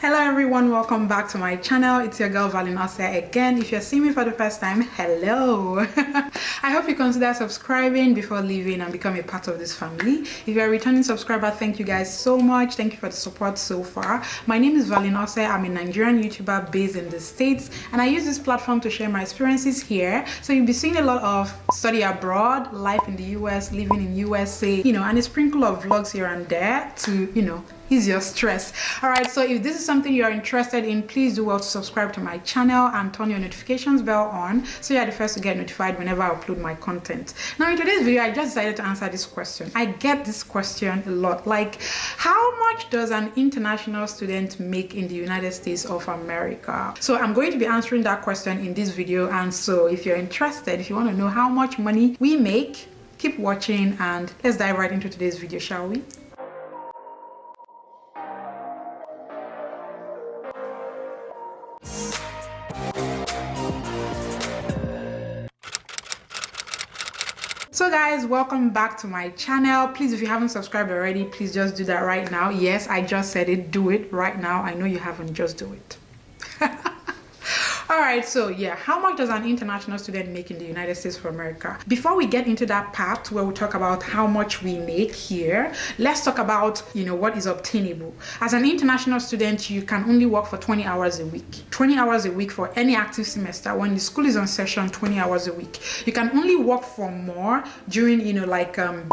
Hello everyone, welcome back to my channel. It's your girl Valinose again. If you're seeing me for the first time, hello. I hope you consider subscribing before leaving and become a part of this family. If you're a returning subscriber, thank you guys so much. Thank you for the support so far. My name is Valinose. I'm a Nigerian YouTuber based in the States, and I use this platform to share my experiences here. So you'll be seeing a lot of study abroad, life in the US, living in USA, and a sprinkle of vlogs here and there to, ease your stress. All right, so if this is something you're interested in, please do well to subscribe to my channel and turn your notifications bell on so you're the first to get notified whenever I upload my content. Now in today's video, I just decided to answer this question. I get this question a lot, like how much does an international student make in the United States of America? So I'm going to be answering that question in this video, and so if you're interested, if you want to know how much money we make, keep watching and let's dive right into today's video, shall we? So guys, welcome back to my channel. Please, if you haven't subscribed already, please just do that right now. Yes, I just said it. Do it right now. I know you haven't. Just do it. All right, so yeah, how much does an international student make in the United States of America? Before we get into that part where we talk about how much we make here, let's talk about, what is obtainable. As an international student, you can only work for 20 hours a week. 20 hours a week for any active semester. When the school is on session, 20 hours a week. You can only work for more during,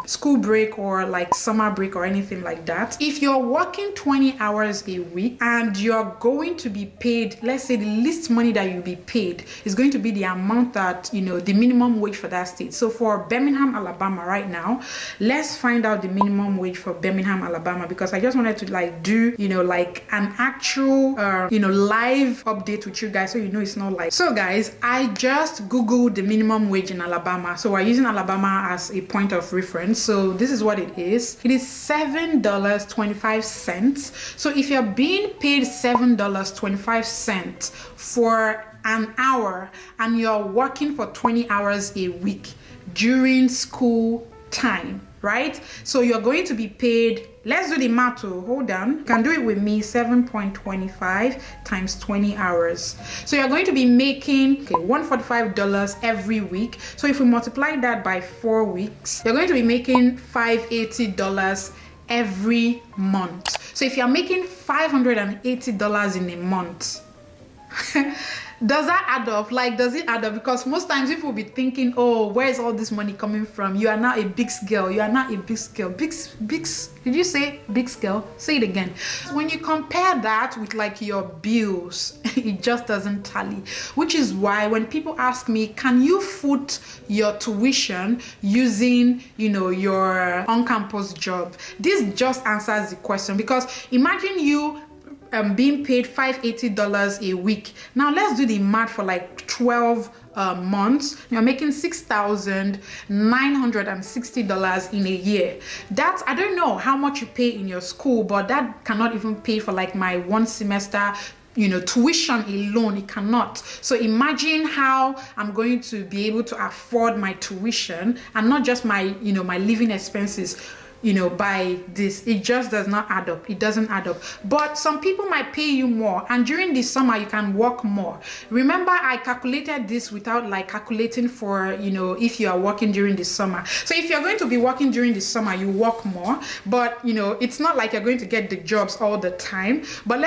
school break or like summer break or anything like that. If you're working 20 hours a week and you're going to be paid, let's say the least money that you'll be paid is going to be the amount that the minimum wage for that state. So for Birmingham, Alabama right now, let's find out the minimum wage for Birmingham, Alabama, because I just wanted to do an actual live update with you guys, so it's not like. So guys, I just googled the minimum wage in Alabama. So we're using Alabama as a point of reference. So this is what it is. It is $7.25. So if you're being paid $7.25 for an hour and you're working for 20 hours a week during school time, right? So you're going to be paid, let's do the math. Hold on, you can do it with me. 7.25 times 20 hours. So you're going to be making $145 every week. So if we multiply that by 4 weeks, you're going to be making $580 every month. So if you're making $580 in a month, does that add up? Does it add up? Because most times people will be thinking, oh, where is all this money coming from? You are not a big scale. You are not a big scale. Did you say big scale? Say it again. When you compare that with your bills, it just doesn't tally. Which is why when people ask me, can you foot your tuition using, your on-campus job? This just answers the question, because imagine you being paid $580 a week. Now let's do the math for 12 months. You're making $6,960 in a year. That's, I don't know how much you pay in your school, but that cannot even pay for my one semester tuition alone. It cannot. So imagine how I'm going to be able to afford my tuition and not just my my living expenses by this. It just does not add up. It doesn't add up. But some people might pay you more, and during the summer you can work more. Remember, I calculated this without calculating for if you are working during the summer. So if you're going to be working during the summer, you work more, but it's not like you're going to get the jobs all the time. But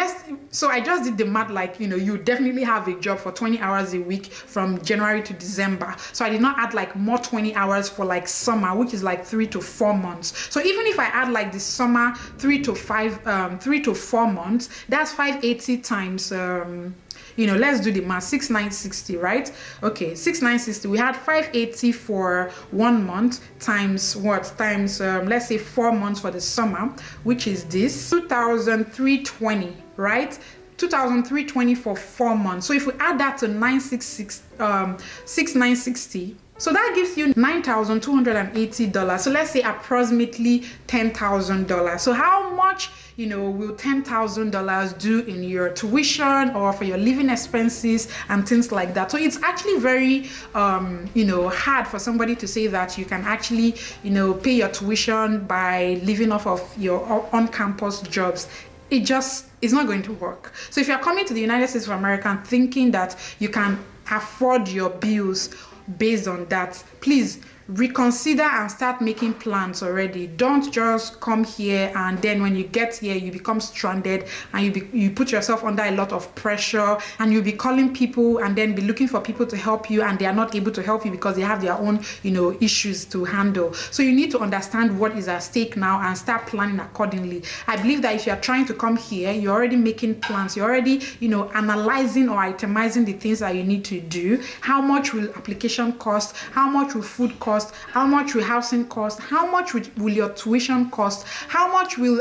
so I just did the math, you definitely have a job for 20 hours a week from January to December. So I did not add more 20 hours for summer, which is 3 to 4 months. So even if I add the summer 3 to 4 months, that's 580 times let's do the math. 6,960, right? Okay, 6,960. We had 580 for 1 month times what? Times let's say 4 months for the summer, which is this 2,320, right? 2,320 for 4 months. So if we add that to 6,960, so that gives you $9,280. So let's say approximately $10,000. So how much, will $10,000 do in your tuition or for your living expenses and things like that? So it's actually very, hard for somebody to say that you can actually, pay your tuition by living off of your on-campus jobs. It just It's not going to work. So if you're coming to the United States of America and thinking that you can afford your bills based on that, please reconsider and start making plans already. Don't just come here and then when you get here you become stranded and you put yourself under a lot of pressure, and you'll be calling people and then be looking for people to help you, and they are not able to help you because they have their own, you know, issues to handle. So you need to understand what is at stake now and start planning accordingly. I believe that if you're trying to come here, you're already making plans, you're already, you know, analyzing or itemizing the things that you need to do. How much will application cost? How much will food cost? How much will housing cost? How much will your tuition cost? How much will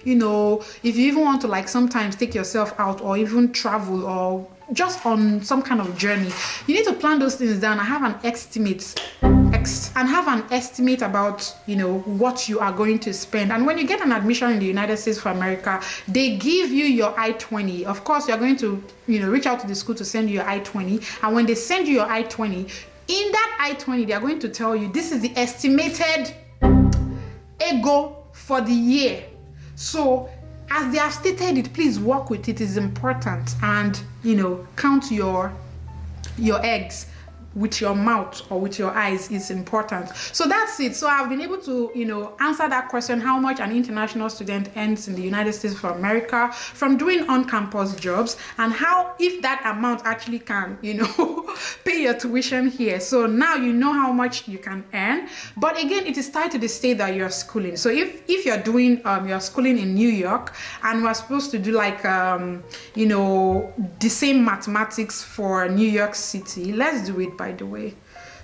you know, if you even want to like sometimes take yourself out or even travel or just on some kind of journey, you need to plan those things down and have an estimate about, you know, what you are going to spend. And when you get an admission in the United States of America, they give you your I-20. Of course, you're going to, you know, reach out to the school to send you your I-20, and when they send you your I-20, in that I-20, they are going to tell you this is the estimated ego for the year. So as they have stated it, please work with it. Is important. And, you know, count your eggs with your mouth or with your eyes is important. So that's it. So I've been able to, you know, answer that question, how much an international student earns in the United States of America from doing on-campus jobs, and how, if that amount actually can, you know, pay your tuition here. So now you know how much you can earn. But again, it is tied to the state that you're schooling. So if you're doing your schooling in New York, and we're supposed to do like you know, the same mathematics for New York City, let's do it by the way,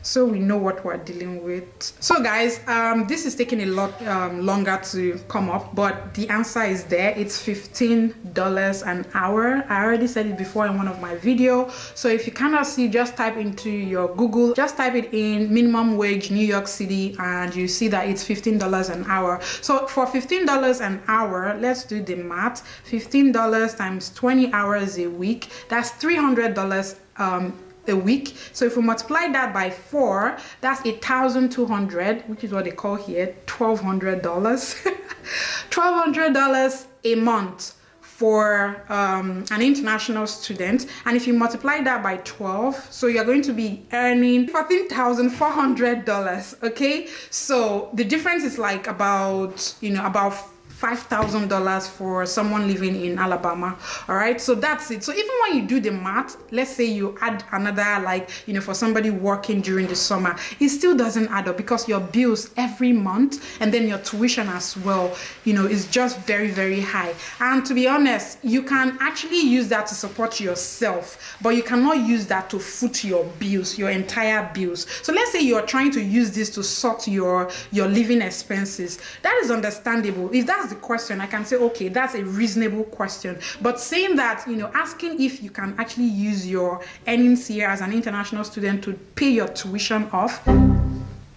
so we know what we're dealing with. So guys, this is taking a lot longer to come up, but the answer is there. It's $15 an hour. I already said it before in one of my videos. So if you cannot see, just type into your Google, just type it in minimum wage New York City, and you see that it's $15 an hour. So for $15 an hour, let's do the math. $15 times 20 hours a week, that's $300 a week. So if we multiply that by 4, that's 1,200, which is what they call here $1,200. $1,200 a month for an international student. And if you multiply that by 12, so you're going to be earning $14,400. Okay, so the difference is like about, you know, about $5,000 for someone living in Alabama. All right, so that's it. So even when you do the math, let's say you add another, like, you know, for somebody working during the summer, it still doesn't add up, because your bills every month and then your tuition as well, you know, is just very, very high. And to be honest, you can actually use that to support yourself, but you cannot use that to foot your bills, your entire bills. So let's say you're trying to use this to sort your living expenses. That is understandable. If that's the question, I can say, okay, that's a reasonable question. But saying that, you know, asking if you can actually use your earnings here as an international student to pay your tuition off,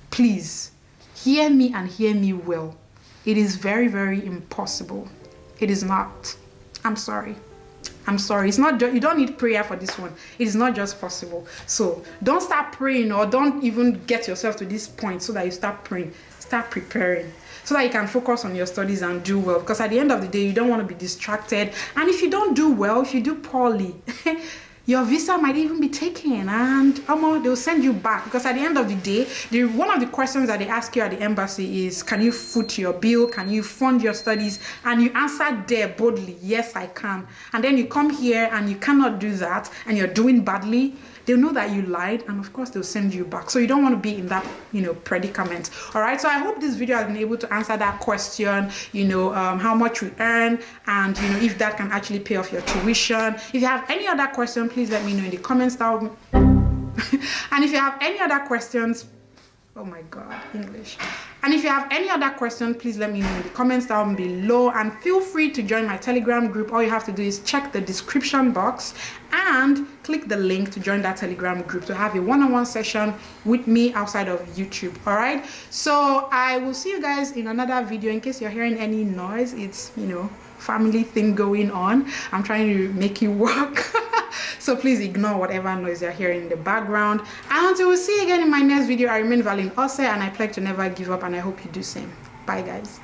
please hear me and hear me well. It is very, very impossible. It is not. I'm sorry. It's not you don't need prayer for this one. It is not just possible. So don't start praying, or don't even get yourself to this point so that you start praying. Start preparing, so that you can focus on your studies and do well, because at the end of the day, you don't want to be distracted. And if you don't do well, if you do poorly, your visa might even be taken, and they'll send you back, because at the end of the day, one of the questions that they ask you at the embassy is, can you foot your bill? Can you fund your studies? And you answer there boldly, yes, I can. And then you come here and you cannot do that, and you're doing badly. They'll know that you lied, and of course they'll send you back. So you don't want to be in that, you know, predicament. All right, so I hope this video has been able to answer that question, you know, how much we earn, and, you know, if that can actually pay off your tuition. If you have any other question, please let me know in the comments down. And if you have any other questions, oh my God, English. And if you have any other questions, please let me know in the comments down below, and feel free to join my Telegram group. All you have to do is check the description box and click the link to join that Telegram group to have a one-on-one session with me outside of YouTube. All right, so I will see you guys in another video. In case you're hearing any noise, it's, you know, family thing going on. I'm trying to make it work. So please ignore whatever noise you're hearing in the background. And until we see you again in my next video, I remain Valin Ose, and I pledge to never give up, and I hope you do same. Bye guys.